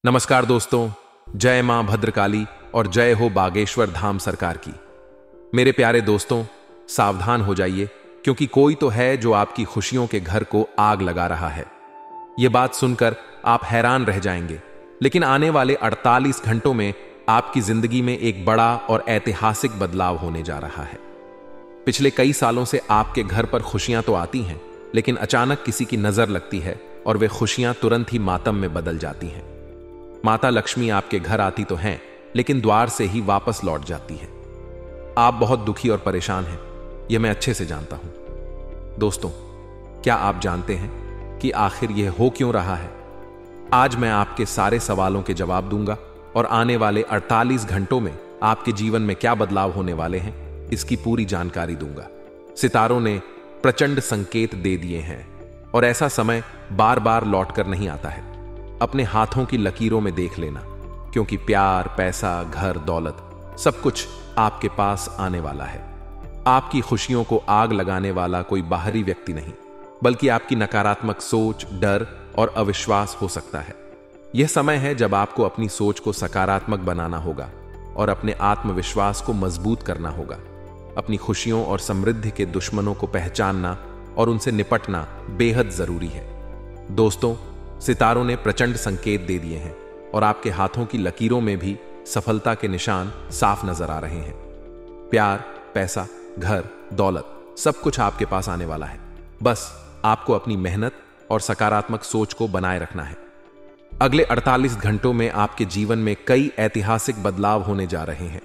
नमस्कार दोस्तों, जय मां भद्रकाली और जय हो बागेश्वर धाम सरकार की। मेरे प्यारे दोस्तों, सावधान हो जाइए क्योंकि कोई तो है जो आपकी खुशियों के घर को आग लगा रहा है। यह बात सुनकर आप हैरान रह जाएंगे, लेकिन आने वाले 48 घंटों में आपकी जिंदगी में एक बड़ा और ऐतिहासिक बदलाव होने जा रहा है। पिछले कई सालों से आपके घर पर खुशियां तो आती हैं, लेकिन अचानक किसी की नजर लगती है और वे खुशियां तुरंत ही मातम में बदल जाती हैं। माता लक्ष्मी आपके घर आती तो हैं, लेकिन द्वार से ही वापस लौट जाती है। आप बहुत दुखी और परेशान हैं, यह मैं अच्छे से जानता हूं। दोस्तों, क्या आप जानते हैं कि आखिर यह हो क्यों रहा है? आज मैं आपके सारे सवालों के जवाब दूंगा और आने वाले 48 घंटों में आपके जीवन में क्या बदलाव होने वाले हैं, इसकी पूरी जानकारी दूंगा। सितारों ने प्रचंड संकेत दे दिए हैं और ऐसा समय बार बार लौट कर नहीं आता है। अपने हाथों की लकीरों में देख लेना, क्योंकि प्यार, पैसा, घर, दौलत सब कुछ आपके पास आने वाला है। आपकी खुशियों को आग लगाने वाला कोई बाहरी व्यक्ति नहीं, बल्कि आपकी नकारात्मक सोच, डर और अविश्वास हो सकता है। यह समय है जब आपको अपनी सोच को सकारात्मक बनाना होगा और अपने आत्मविश्वास को मजबूत करना होगा। अपनी खुशियों और समृद्धि के दुश्मनों को पहचानना और उनसे निपटना बेहद जरूरी है। दोस्तों, सितारों ने प्रचंड संकेत दे दिए हैं और आपके हाथों की लकीरों में भी सफलता के निशान साफ नजर आ रहे हैं। प्यार, पैसा, घर, दौलत सब कुछ आपके पास आने वाला है। बस आपको अपनी मेहनत और सकारात्मक सोच को बनाए रखना है। अगले 48 घंटों में आपके जीवन में कई ऐतिहासिक बदलाव होने जा रहे हैं।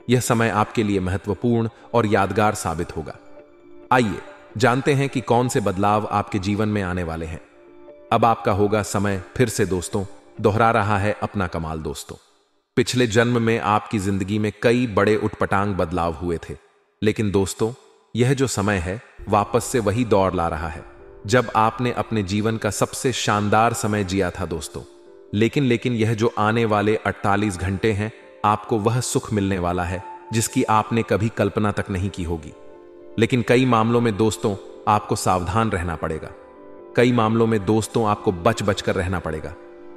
यह समय आपके लिए महत्वपूर्ण और यादगार साबित होगा। आइए जानते हैं कि कौन से बदलाव आपके जीवन में आने वाले हैं। अब आपका होगा समय फिर से दोस्तों, दोहरा रहा है अपना कमाल दोस्तों। पिछले जन्म में आपकी जिंदगी में कई बड़े उटपटांग बदलाव हुए थे, लेकिन दोस्तों यह जो समय है वापस से वही दौर ला रहा है जब आपने अपने जीवन का सबसे शानदार समय जिया था दोस्तों। लेकिन यह जो आने वाले 48 घंटे हैं, आपको वह सुख मिलने वाला है जिसकी आपने कभी कल्पना तक नहीं की होगी। लेकिन कई मामलों में दोस्तों आपको सावधान रहना पड़ेगा। कई मामलों में दोस्तों आपको बच बच कर रहना पड़ेगा,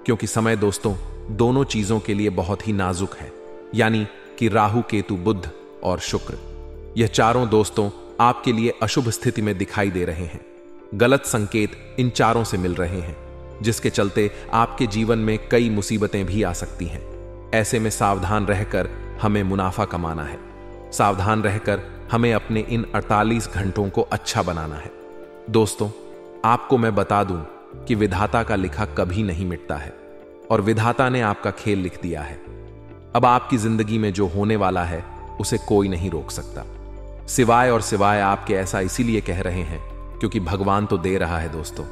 क्योंकि समय दोस्तों दोनों चीजों के लिए बहुत ही नाजुक है, यानी कि राहु, केतु, बुध और शुक्र। यह चारों दोस्तों आपके लिए अशुभ स्थिति में दिखाई दे रहे हैं। गलत संकेत इन चारों से मिल रहे हैं, जिसके चलते आपके जीवन में कई मुसीबतें भी आ सकती हैं। ऐसे में सावधान रहकर हमें मुनाफा कमाना है। सावधान रहकर हमें अपने इन 48 घंटों को अच्छा बनाना है। दोस्तों, आपको मैं बता दूं कि विधाता का लिखा कभी नहीं मिटता है और विधाता ने आपका खेल लिख दिया है। अब आपकी जिंदगी में जो होने वाला है उसे कोई नहीं रोक सकता, सिवाय आपके। ऐसा इसीलिए कह रहे हैं क्योंकि भगवान तो दे रहा है दोस्तों,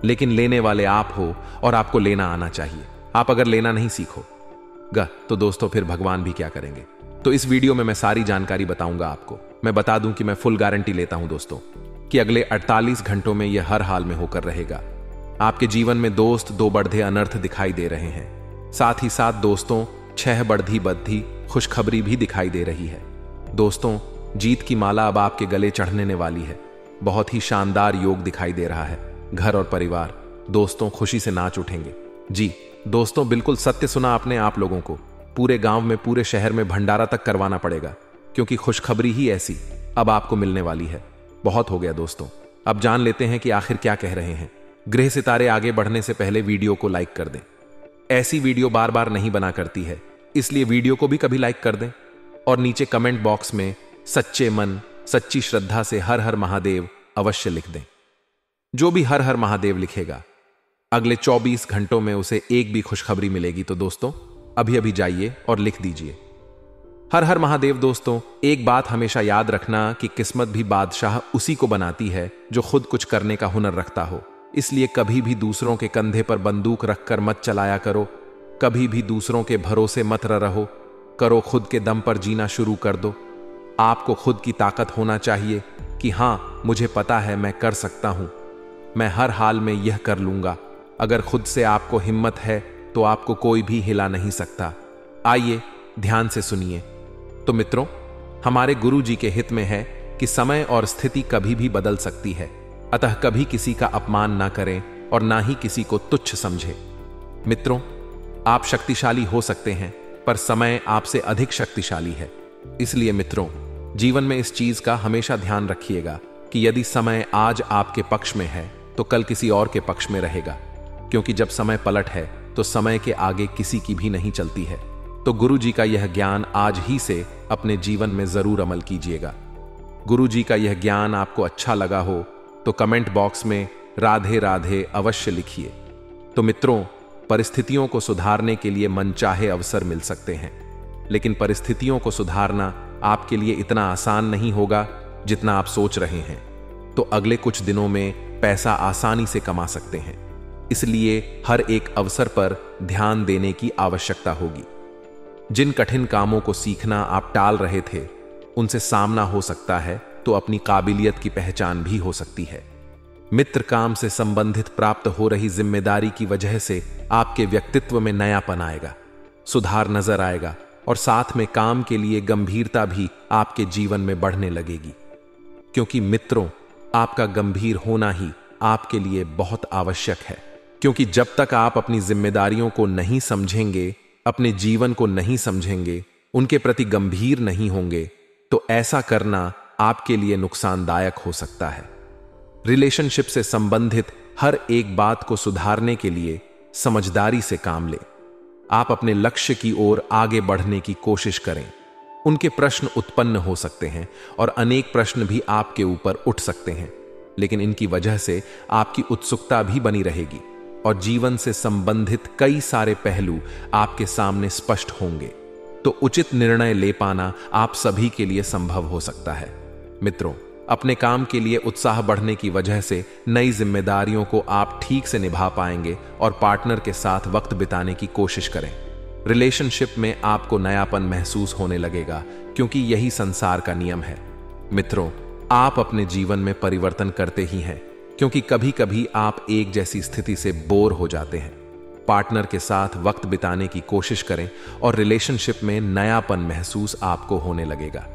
लेकिन लेने वाले आप हो और आपको लेना आना चाहिए। आप अगर लेना नहीं सीखोगे तो दोस्तों फिर भगवान भी क्या करेंगे। तो इस वीडियो में मैं सारी जानकारी बताऊंगा आपको। मैं बता दूं कि मैं फुल गारंटी लेता हूं दोस्तों कि अगले 48 घंटों में यह हर हाल में होकर रहेगा। आपके जीवन में दोस्त 2 बढ़े अनर्थ दिखाई दे रहे हैं। साथ ही साथ दोस्तों 6 बढ़ी खुशखबरी भी दिखाई दे रही है। दोस्तों, जीत की माला अब आपके गले चढ़ने वाली है। बहुत ही शानदार योग दिखाई दे रहा है। घर और परिवार दोस्तों खुशी से नाच उठेंगे। जी दोस्तों, बिल्कुल सत्य सुना आपने। आप लोगों को पूरे गांव में, पूरे शहर में भंडारा तक करवाना पड़ेगा, क्योंकि खुशखबरी ही ऐसी अब आपको मिलने वाली है। बहुत हो गया दोस्तों, अब जान लेते हैं कि आखिर क्या कह रहे हैं। ग्रह सितारे आगे बढ़ने से पहले वीडियो को लाइक कर दें। ऐसी वीडियो बार बार नहीं बना करती है, इसलिए वीडियो को भी कभी लाइक कर दें और नीचे कमेंट बॉक्स में सच्चे मन, सच्ची श्रद्धा से हर हर महादेव अवश्य लिख दें। जो भी हर हर महादेव लिखेगा, अगले 24 घंटों में उसे एक भी खुशखबरी मिलेगी। तो दोस्तों अभी अभी जाइए और लिख दीजिए हर हर महादेव। दोस्तों, एक बात हमेशा याद रखना कि किस्मत भी बादशाह उसी को बनाती है जो खुद कुछ करने का हुनर रखता हो। इसलिए कभी भी दूसरों के कंधे पर बंदूक रखकर मत चलाया करो। कभी भी दूसरों के भरोसे मत रहो। करो खुद के दम पर जीना शुरू कर दो। आपको खुद की ताकत होना चाहिए कि हां, मुझे पता है मैं कर सकता हूं, मैं हर हाल में यह कर लूंगा। अगर खुद से आपको हिम्मत है तो आपको कोई भी हिला नहीं सकता। आइए ध्यान से सुनिए। तो मित्रों, हमारे गुरु जी के हित में है कि समय और स्थिति कभी भी बदल सकती है, अतः कभी किसी का अपमान ना करें और ना ही किसी को तुच्छ समझें। मित्रों, आप शक्तिशाली हो सकते हैं, पर समय आपसे अधिक शक्तिशाली है। इसलिए मित्रों, जीवन में इस चीज का हमेशा ध्यान रखिएगा कि यदि समय आज आपके पक्ष में है तो कल किसी और के पक्ष में रहेगा, क्योंकि जब समय पलट है तो समय के आगे किसी की भी नहीं चलती है। तो गुरु जी का यह ज्ञान आज ही से अपने जीवन में जरूर अमल कीजिएगा। गुरु जी का यह ज्ञान आपको अच्छा लगा हो तो कमेंट बॉक्स में राधे राधे अवश्य लिखिए। तो मित्रों, परिस्थितियों को सुधारने के लिए मनचाहे अवसर मिल सकते हैं, लेकिन परिस्थितियों को सुधारना आपके लिए इतना आसान नहीं होगा जितना आप सोच रहे हैं। तो अगले कुछ दिनों में पैसा आसानी से कमा सकते हैं, इसलिए हर एक अवसर पर ध्यान देने की आवश्यकता होगी। जिन कठिन कामों को सीखना आप टाल रहे थे, उनसे सामना हो सकता है तो अपनी काबिलियत की पहचान भी हो सकती है। मित्र काम से संबंधित प्राप्त हो रही जिम्मेदारी की वजह से आपके व्यक्तित्व में नयापन आएगा, सुधार नजर आएगा और साथ में काम के लिए गंभीरता भी आपके जीवन में बढ़ने लगेगी। क्योंकि मित्रों, आपका गंभीर होना ही आपके लिए बहुत आवश्यक है, क्योंकि जब तक आप अपनी जिम्मेदारियों को नहीं समझेंगे, अपने जीवन को नहीं समझेंगे, उनके प्रति गंभीर नहीं होंगे, तो ऐसा करना आपके लिए नुकसानदायक हो सकता है। रिलेशनशिप से संबंधित हर एक बात को सुधारने के लिए समझदारी से काम लें। आप अपने लक्ष्य की ओर आगे बढ़ने की कोशिश करें। उनके प्रश्न उत्पन्न हो सकते हैं और अनेक प्रश्न भी आपके ऊपर उठ सकते हैं, लेकिन इनकी वजह से आपकी उत्सुकता भी बनी रहेगी और जीवन से संबंधित कई सारे पहलू आपके सामने स्पष्ट होंगे। तो उचित निर्णय ले पाना आप सभी के लिए संभव हो सकता है। मित्रों, अपने काम के लिए उत्साह बढ़ने की वजह से नई जिम्मेदारियों को आप ठीक से निभा पाएंगे और पार्टनर के साथ वक्त बिताने की कोशिश करें। रिलेशनशिप में आपको नयापन महसूस होने लगेगा, क्योंकि यही संसार का नियम है। मित्रों, आप अपने जीवन में परिवर्तन करते ही हैं, क्योंकि कभी कभी आप एक जैसी स्थिति से बोर हो जाते हैं। पार्टनर के साथ वक्त बिताने की कोशिश करें और रिलेशनशिप में नयापन महसूस आपको होने लगेगा।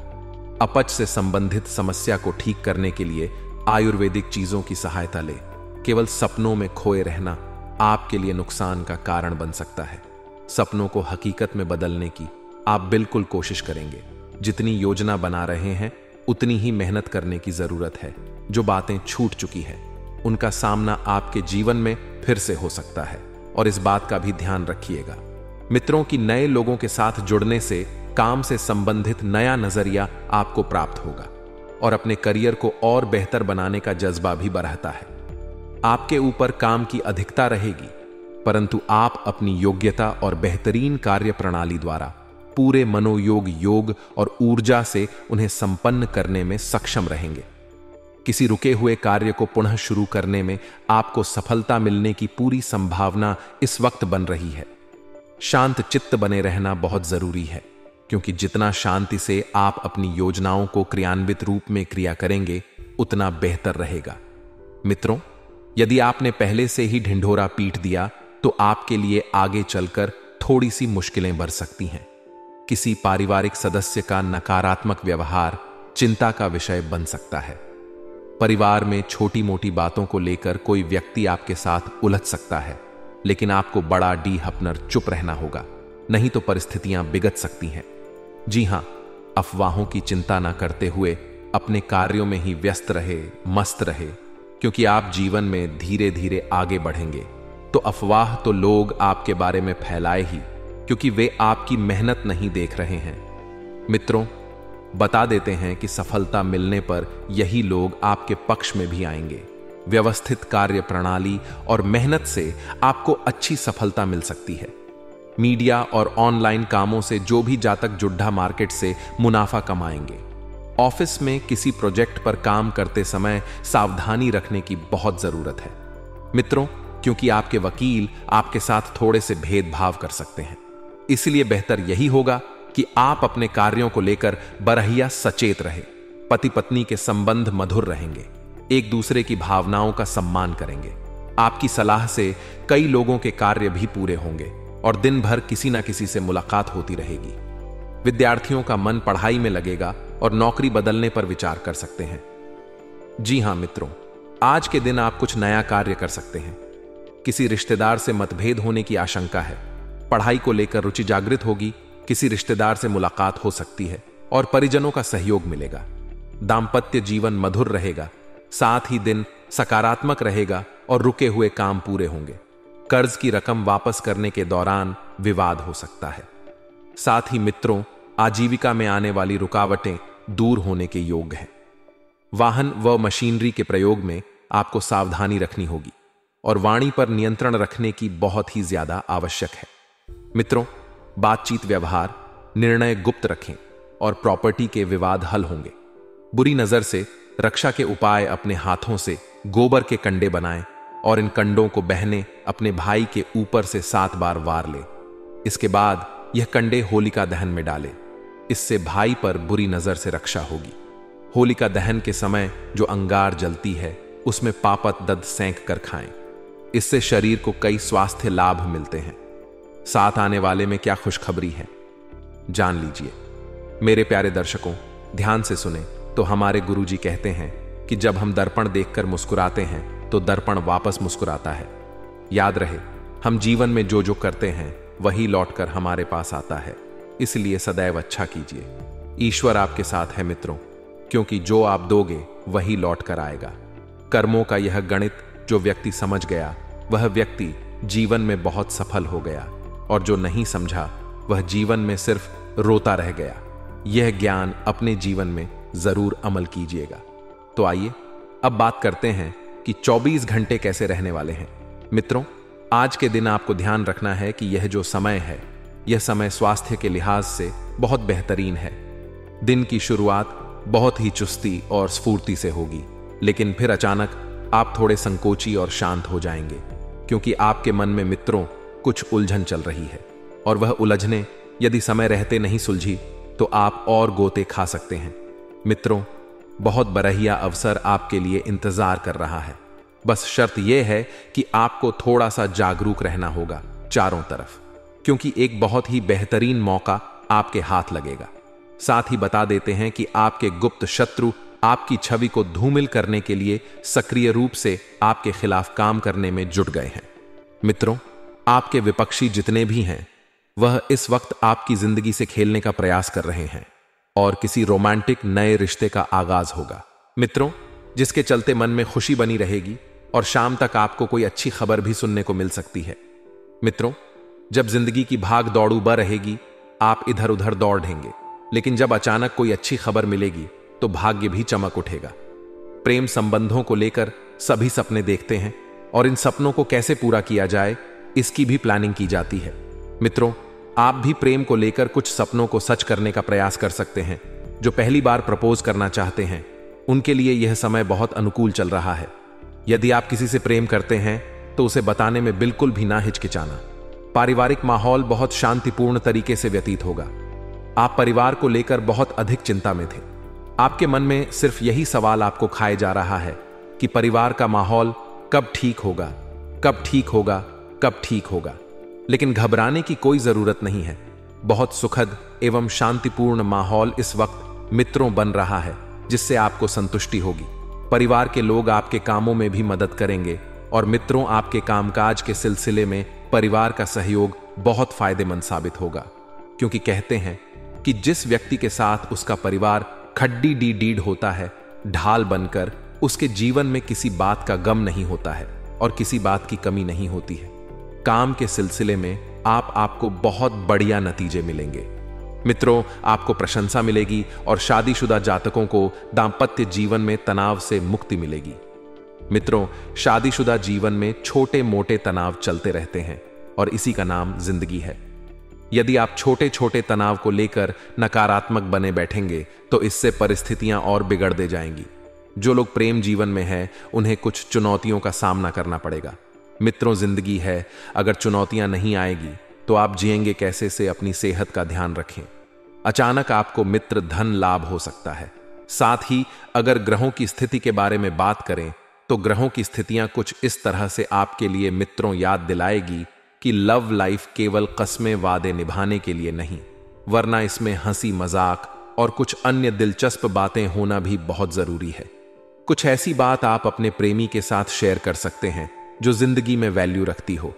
अपच से संबंधित समस्या को ठीक करने के लिए आयुर्वेदिक चीजों की सहायता लें। केवल सपनों में खोए रहना आपके लिए नुकसान का कारण बन सकता है। सपनों को हकीकत में बदलने की आप बिल्कुल कोशिश करेंगे। जितनी योजना बना रहे हैं, उतनी ही मेहनत करने की जरूरत है। जो बातें छूट चुकी हैं, उनका सामना आपके जीवन में फिर से हो सकता है, और इस बात का भी ध्यान रखिएगा। मित्रों की नए लोगों के साथ जुड़ने से काम से संबंधित नया नजरिया आपको प्राप्त होगा और अपने करियर को और बेहतर बनाने का जज्बा भी बढ़ता है। आपके ऊपर काम की अधिकता रहेगी, परंतु आप अपनी योग्यता और बेहतरीन कार्य प्रणाली द्वारा पूरे मनोयोग, योग और ऊर्जा से उन्हें संपन्न करने में सक्षम रहेंगे। किसी रुके हुए कार्य को पुनः शुरू करने में आपको सफलता मिलने की पूरी संभावना इस वक्त बन रही है। शांत चित्त बने रहना बहुत जरूरी है, क्योंकि जितना शांति से आप अपनी योजनाओं को क्रियान्वित रूप में क्रिया करेंगे, उतना बेहतर रहेगा। मित्रों, यदि आपने पहले से ही ढिंढोरा पीट दिया तो आपके लिए आगे चलकर थोड़ी सी मुश्किलें बढ़ सकती हैं। किसी पारिवारिक सदस्य का नकारात्मक व्यवहार चिंता का विषय बन सकता है। परिवार में छोटी मोटी बातों को लेकर कोई व्यक्ति आपके साथ उलझ सकता है, लेकिन आपको बड़ा डी हपनर चुप रहना होगा, नहीं तो परिस्थितियां बिगड़ सकती हैं। जी हां, अफवाहों की चिंता ना करते हुए अपने कार्यों में ही व्यस्त रहे, मस्त रहे, क्योंकि आप जीवन में धीरे धीरे आगे बढ़ेंगे। तो अफवाह तो लोग आपके बारे में फैलाए ही, क्योंकि वे आपकी मेहनत नहीं देख रहे हैं। मित्रों, बता देते हैं कि सफलता मिलने पर यही लोग आपके पक्ष में भी आएंगे। व्यवस्थित कार्य प्रणाली और मेहनत से आपको अच्छी सफलता मिल सकती है। मीडिया और ऑनलाइन कामों से जो भी जातक जुड्ढा मार्केट से मुनाफा कमाएंगे। ऑफिस में किसी प्रोजेक्ट पर काम करते समय सावधानी रखने की बहुत जरूरत है मित्रों, क्योंकि आपके वकील आपके साथ थोड़े से भेदभाव कर सकते हैं। इसलिए बेहतर यही होगा कि आप अपने कार्यों को लेकर बरहिया सचेत रहे। पति पत्नी के संबंध मधुर रहेंगे, एक दूसरे की भावनाओं का सम्मान करेंगे। आपकी सलाह से कई लोगों के कार्य भी पूरे होंगे और दिन भर किसी ना किसी से मुलाकात होती रहेगी। विद्यार्थियों का मन पढ़ाई में लगेगा और नौकरी बदलने पर विचार कर सकते हैं। जी हां मित्रों, आज के दिन आप कुछ नया कार्य कर सकते हैं। किसी रिश्तेदार से मतभेद होने की आशंका है, पढ़ाई को लेकर रुचि जागृत होगी, किसी रिश्तेदार से मुलाकात हो सकती है और परिजनों का सहयोग मिलेगा। दाम्पत्य जीवन मधुर रहेगा, साथ ही दिन सकारात्मक रहेगा और रुके हुए काम पूरे होंगे। कर्ज की रकम वापस करने के दौरान विवाद हो सकता है। साथ ही मित्रों, आजीविका में आने वाली रुकावटें दूर होने के योग्य हैं। वाहन व मशीनरी के प्रयोग में आपको सावधानी रखनी होगी और वाणी पर नियंत्रण रखने की बहुत ही ज्यादा आवश्यक है। मित्रों, बातचीत व्यवहार निर्णय गुप्त रखें और प्रॉपर्टी के विवाद हल होंगे। बुरी नजर से रक्षा के उपाय अपने हाथों से गोबर के कंडे बनाएं और इन कंडों को बहने अपने भाई के ऊपर से 7 बार वार ले। इसके बाद यह कंडे होलिका दहन में डालें। इससे भाई पर बुरी नजर से रक्षा होगी। होलिका दहन के समय जो अंगार जलती है उसमें पापत दद सेंक कर खाएं। इससे शरीर को कई स्वास्थ्य लाभ मिलते हैं। साथ आने वाले में क्या खुशखबरी है, जान लीजिए। मेरे प्यारे दर्शकों, ध्यान से सुने तो हमारे गुरुजी कहते हैं कि जब हम दर्पण देखकर मुस्कुराते हैं तो दर्पण वापस मुस्कुराता है। याद रहे, हम जीवन में जो जो करते हैं वही लौटकर हमारे पास आता है, इसलिए सदैव अच्छा कीजिए। ईश्वर आपके साथ है मित्रों, क्योंकि जो आप दोगे वही लौट कर आएगा। कर्मों का यह गणित जो व्यक्ति समझ गया वह व्यक्ति जीवन में बहुत सफल हो गया, और जो नहीं समझा वह जीवन में सिर्फ रोता रह गया। यह ज्ञान अपने जीवन में जरूर अमल कीजिएगा। तो आइए अब बात करते हैं कि 24 घंटे कैसे रहने वाले हैं। मित्रों, आज के दिन आपको ध्यान रखना है कि यह जो समय है, यह समय स्वास्थ्य के लिहाज से बहुत बेहतरीन है। दिन की शुरुआत बहुत ही चुस्ती और स्फूर्ति से होगी, लेकिन फिर अचानक आप थोड़े संकोची और शांत हो जाएंगे, क्योंकि आपके मन में मित्रों कुछ उलझन चल रही है, और वह उलझने यदि समय रहते नहीं सुलझी तो आप और गोते खा सकते हैं। मित्रों, बहुत बरहिया अवसर आपके लिए इंतजार कर रहा है। बस शर्त यह है कि आपको थोड़ा सा जागरूक रहना होगा चारों तरफ, क्योंकि एक बहुत ही बेहतरीन मौका आपके हाथ लगेगा। साथ ही बता देते हैं कि आपके गुप्त शत्रु आपकी छवि को धूमिल करने के लिए सक्रिय रूप से आपके खिलाफ काम करने में जुट गए हैं। मित्रों, आपके विपक्षी जितने भी हैं वह इस वक्त आपकी जिंदगी से खेलने का प्रयास कर रहे हैं और किसी रोमांटिक नए रिश्ते का आगाज होगा। मित्रों, जिसके चलते मन में खुशी बनी रहेगी और शाम तक आपको कोई अच्छी खबर भी सुनने को मिल सकती है। मित्रों, जब जिंदगी की भाग दौड़ू ब रहेगी, आप इधर उधर दौड़ेंगे, लेकिन जब अचानक कोई अच्छी खबर मिलेगी तो भाग्य भी चमक उठेगा। प्रेम संबंधों को लेकर सभी सपने देखते हैं और इन सपनों को कैसे पूरा किया जाए इसकी भी प्लानिंग की जाती है। मित्रों, आप भी प्रेम को लेकर कुछ सपनों को सच करने का प्रयास कर सकते हैं। जो पहली बार प्रपोज करना चाहते हैं उनके लिए यह समय बहुत अनुकूल चल रहा है। यदि आप किसी से प्रेम करते हैं तो उसे बताने में बिल्कुल भी ना हिचकिचाना। पारिवारिक माहौल बहुत शांतिपूर्ण तरीके से व्यतीत होगा। आप परिवार को लेकर बहुत अधिक चिंता में थे। आपके मन में सिर्फ यही सवाल आपको खाए जा रहा है कि परिवार का माहौल कब ठीक होगा, कब ठीक होगा, कब ठीक होगा। लेकिन घबराने की कोई जरूरत नहीं है। बहुत सुखद एवं शांतिपूर्ण माहौल इस वक्त मित्रों बन रहा है, जिससे आपको संतुष्टि होगी। परिवार के लोग आपके कामों में भी मदद करेंगे और मित्रों आपके कामकाज के सिलसिले में परिवार का सहयोग बहुत फायदेमंद साबित होगा, क्योंकि कहते हैं कि जिस व्यक्ति के साथ उसका परिवार खड्डी डी डीड होता है, ढाल बनकर उसके जीवन में किसी बात का गम नहीं होता है और किसी बात की कमी नहीं होती है। काम के सिलसिले में आपको बहुत बढ़िया नतीजे मिलेंगे। मित्रों, आपको प्रशंसा मिलेगी और शादीशुदा जातकों को दाम्पत्य जीवन में तनाव से मुक्ति मिलेगी। मित्रों, शादीशुदा जीवन में छोटे मोटे तनाव चलते रहते हैं और इसी का नाम जिंदगी है। यदि आप छोटे छोटे तनाव को लेकर नकारात्मक बने बैठेंगे तो इससे परिस्थितियां और बिगड़ते जाएंगी। जो लोग प्रेम जीवन में हैं उन्हें कुछ चुनौतियों का सामना करना पड़ेगा। मित्रों, जिंदगी है, अगर चुनौतियां नहीं आएगी तो आप जिएंगे कैसे से अपनी सेहत का ध्यान रखें। अचानक आपको मित्र धन लाभ हो सकता है। साथ ही अगर ग्रहों की स्थिति के बारे में बात करें तो ग्रहों की स्थितियां कुछ इस तरह से आपके लिए मित्रों याद दिलाएगी कि लव लाइफ केवल कस्में वादे निभाने के लिए नहीं, वरना इसमें हंसी मजाक और कुछ अन्य दिलचस्प बातें होना भी बहुत जरूरी है। कुछ ऐसी बात आप अपने प्रेमी के साथ शेयर कर सकते हैं जो जिंदगी में वैल्यू रखती हो।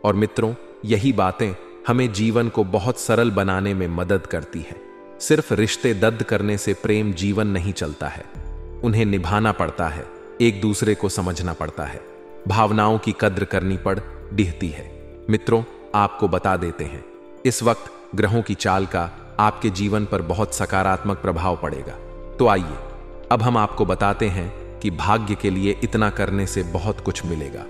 और मित्रों, यही बातें हमें जीवन को बहुत सरल बनाने में मदद करती है। सिर्फ रिश्ते दर्द करने से प्रेम जीवन नहीं चलता है, उन्हें निभाना पड़ता है, एक दूसरे को समझना पड़ता है, भावनाओं की कद्र करनी पड़ती है। मित्रों, आपको बता देते हैं, इस वक्त ग्रहों की चाल का आपके जीवन पर बहुत सकारात्मक प्रभाव पड़ेगा। तो आइए अब हम आपको बताते हैं कि भाग्य के लिए इतना करने से बहुत कुछ मिलेगा।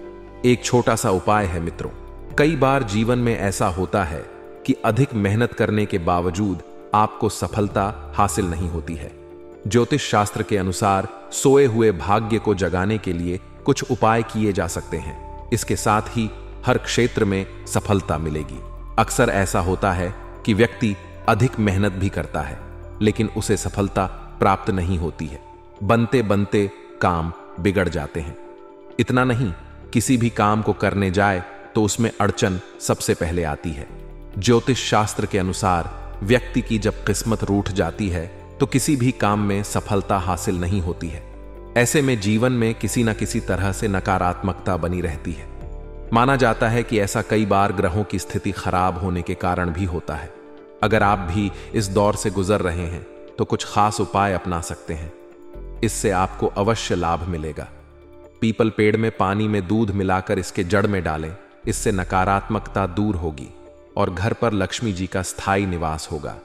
एक छोटा सा उपाय है मित्रों। कई बार जीवन में ऐसा होता है कि अधिक मेहनत करने के बावजूद आपको सफलता हासिल नहीं होती है। ज्योतिष शास्त्र के अनुसार सोए हुए भाग्य को जगाने के लिए कुछ उपाय किए जा सकते हैं। इसके साथ ही हर क्षेत्र में सफलता मिलेगी। अक्सर ऐसा होता है कि व्यक्ति अधिक मेहनत भी करता है, लेकिन उसे सफलता प्राप्त नहीं होती है। बनते बनते काम बिगड़ जाते हैं। इतना नहीं, किसी भी काम को करने जाए तो उसमें अड़चन सबसे पहले आती है। ज्योतिष शास्त्र के अनुसार व्यक्ति की जब किस्मत रूठ जाती है तो किसी भी काम में सफलता हासिल नहीं होती है। ऐसे में जीवन में किसी न किसी तरह से नकारात्मकता बनी रहती है। माना जाता है कि ऐसा कई बार ग्रहों की स्थिति खराब होने के कारण भी होता है। अगर आप भी इस दौर से गुजर रहे हैं तो कुछ खास उपाय अपना सकते हैं, इससे आपको अवश्य लाभ मिलेगा। पीपल पेड़ में पानी में दूध मिलाकर इसके जड़ में डालें, इससे नकारात्मकता दूर होगी और घर पर लक्ष्मी जी का स्थायी निवास होगा।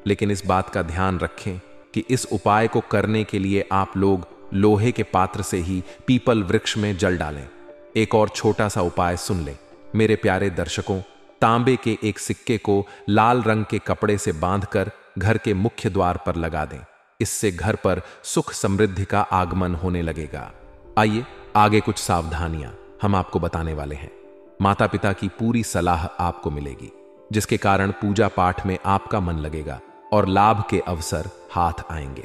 लेकिन इस बात का ध्यान रखें कि इस उपाय को करने के लिए आप लोग लोहे के पात्र से ही पीपल वृक्ष में जल डालें। एक और छोटा सा उपाय सुन लें मेरे प्यारे दर्शकों। तांबे के एक सिक्के को लाल रंग के कपड़े से बांधकर घर के मुख्य द्वार पर लगा दें। इससे घर पर सुख समृद्धि का आगमन होने लगेगा। आइए आगे कुछ सावधानियां हम आपको बताने वाले हैं। माता पिता की पूरी सलाह आपको मिलेगी, जिसके कारण पूजा पाठ में आपका मन लगेगा और लाभ के अवसर हाथ आएंगे।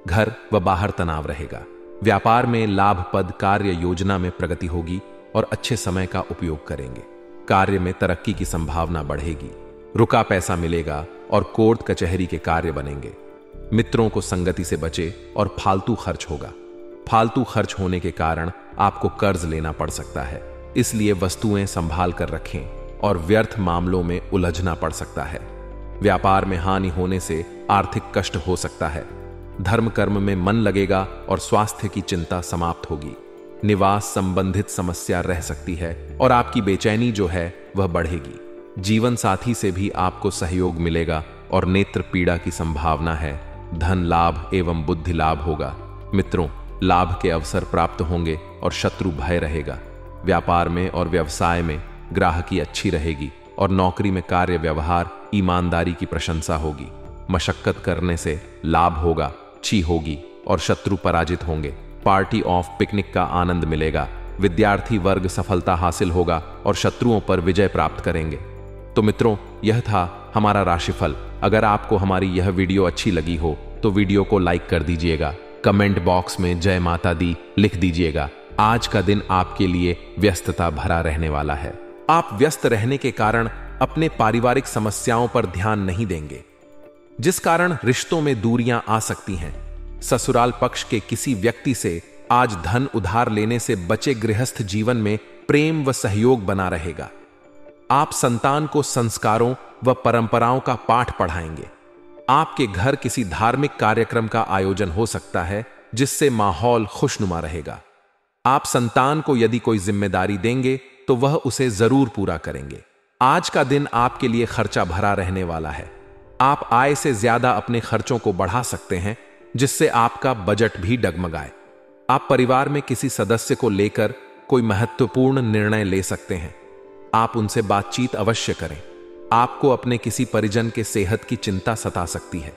घर व बाहर तनाव रहेगा। व्यापार में लाभप्रद कार्य योजना में प्रगति होगी और अच्छे समय का उपयोग करेंगे। कार्य में तरक्की की संभावना बढ़ेगी। रुका पैसा मिलेगा और कोर्ट कचहरी के कार्य बनेंगे। मित्रों को संगति से बचे और फालतू खर्च होगा। फालतू खर्च होने के कारण आपको कर्ज लेना पड़ सकता है, इसलिए वस्तुएं संभाल कर रखें और व्यर्थ मामलों में उलझना पड़ सकता है। व्यापार में हानि होने से आर्थिक कष्ट हो सकता है। धर्म कर्म में मन लगेगा और स्वास्थ्य की चिंता समाप्त होगी। निवास संबंधित समस्या रह सकती है और आपकी बेचैनी जो है वह बढ़ेगी। जीवन साथी से भी आपको सहयोग मिलेगा और नेत्र पीड़ा की संभावना है। धन लाभ एवं बुद्धि लाभ होगा। मित्रों, लाभ के अवसर प्राप्त होंगे और शत्रु भय रहेगा। व्यापार में और व्यवसाय में ग्राहकी अच्छी रहेगी और नौकरी में कार्य व्यवहार ईमानदारी की प्रशंसा होगी। मशक्कत करने से लाभ होगा, अच्छी होगी और शत्रु पराजित होंगे। पार्टी ऑफ पिकनिक का आनंद मिलेगा। विद्यार्थी वर्ग सफलता हासिल होगा और शत्रुओं पर विजय प्राप्त करेंगे। तो मित्रों, यह था हमारा राशिफल। अगर आपको हमारी यह वीडियो अच्छी लगी हो तो वीडियो को लाइक कर दीजिएगा। कमेंट बॉक्स में जय माता दी लिख दीजिएगा। आज का दिन आपके लिए व्यस्तता भरा रहने वाला है। आप व्यस्त रहने के कारण अपने पारिवारिक समस्याओं पर ध्यान नहीं देंगे, जिस कारण रिश्तों में दूरियां आ सकती हैं। ससुराल पक्ष के किसी व्यक्ति से आज धन उधार लेने से बचे गृहस्थ जीवन में प्रेम व सहयोग बना रहेगा। आप संतान को संस्कारों व परंपराओं का पाठ पढ़ाएंगे। आपके घर किसी धार्मिक कार्यक्रम का आयोजन हो सकता है, जिससे माहौल खुशनुमा रहेगा। आप संतान को यदि कोई जिम्मेदारी देंगे तो वह उसे जरूर पूरा करेंगे। आज का दिन आपके लिए खर्चा भरा रहने वाला है। आप आय से ज्यादा अपने खर्चों को बढ़ा सकते हैं, जिससे आपका बजट भी डगमगाए। आप परिवार में किसी सदस्य को लेकर कोई महत्वपूर्ण निर्णय ले सकते हैं। आप उनसे बातचीत अवश्य करें। आपको अपने किसी परिजन के सेहत की चिंता सता सकती है।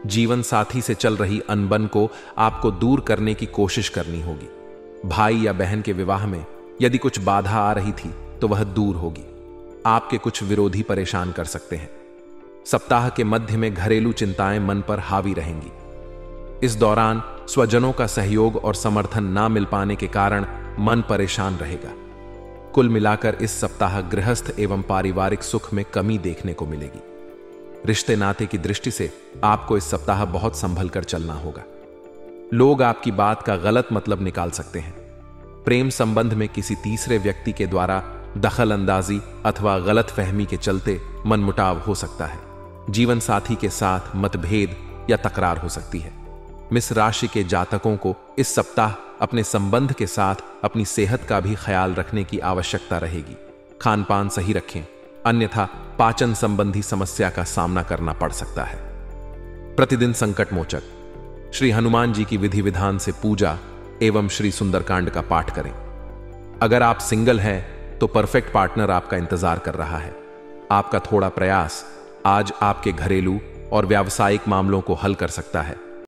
जीवन साथी से चल रही अनबन को आपको दूर करने की कोशिश करनी होगी। भाई या बहन के विवाह में यदि कुछ बाधा आ रही थी तो वह दूर होगी। आपके कुछ विरोधी परेशान कर सकते हैं। सप्ताह के मध्य में घरेलू चिंताएं मन पर हावी रहेंगी। इस दौरान स्वजनों का सहयोग और समर्थन ना मिल पाने के कारण मन परेशान रहेगा। कुल मिलाकर इस सप्ताह गृहस्थ एवं पारिवारिक सुख में कमी देखने को मिलेगी। रिश्ते नाते की दृष्टि से आपको इस सप्ताह बहुत संभल कर चलना होगा। लोग आपकी बात का गलत मतलब निकाल सकते हैं। प्रेम संबंध में किसी तीसरे व्यक्ति के द्वारा दखल अंदाजी अथवा गलत फहमी के चलते मनमुटाव हो सकता है। जीवन साथी के साथ मतभेद या तकरार हो सकती है। मिस राशि के जातकों को इस सप्ताह अपने संबंध के साथ अपनी सेहत का भी ख्याल रखने की आवश्यकता रहेगी। खान पान सही रखें, अन्यथा पाचन संबंधी समस्या का सामना करना पड़ सकता है। प्रतिदिन संकट मोचक श्री हनुमान जी की विधि विधान से पूजा एवं श्री सुंदरकांड का पाठ करें। अगर आप सिंगल हैं तो परफेक्ट पार्टनर आपका इंतजार कर रहा है। आपका थोड़ा प्रयास आज आपके घरेलू और व्यावसायिक मामलों को हल कर सकता है।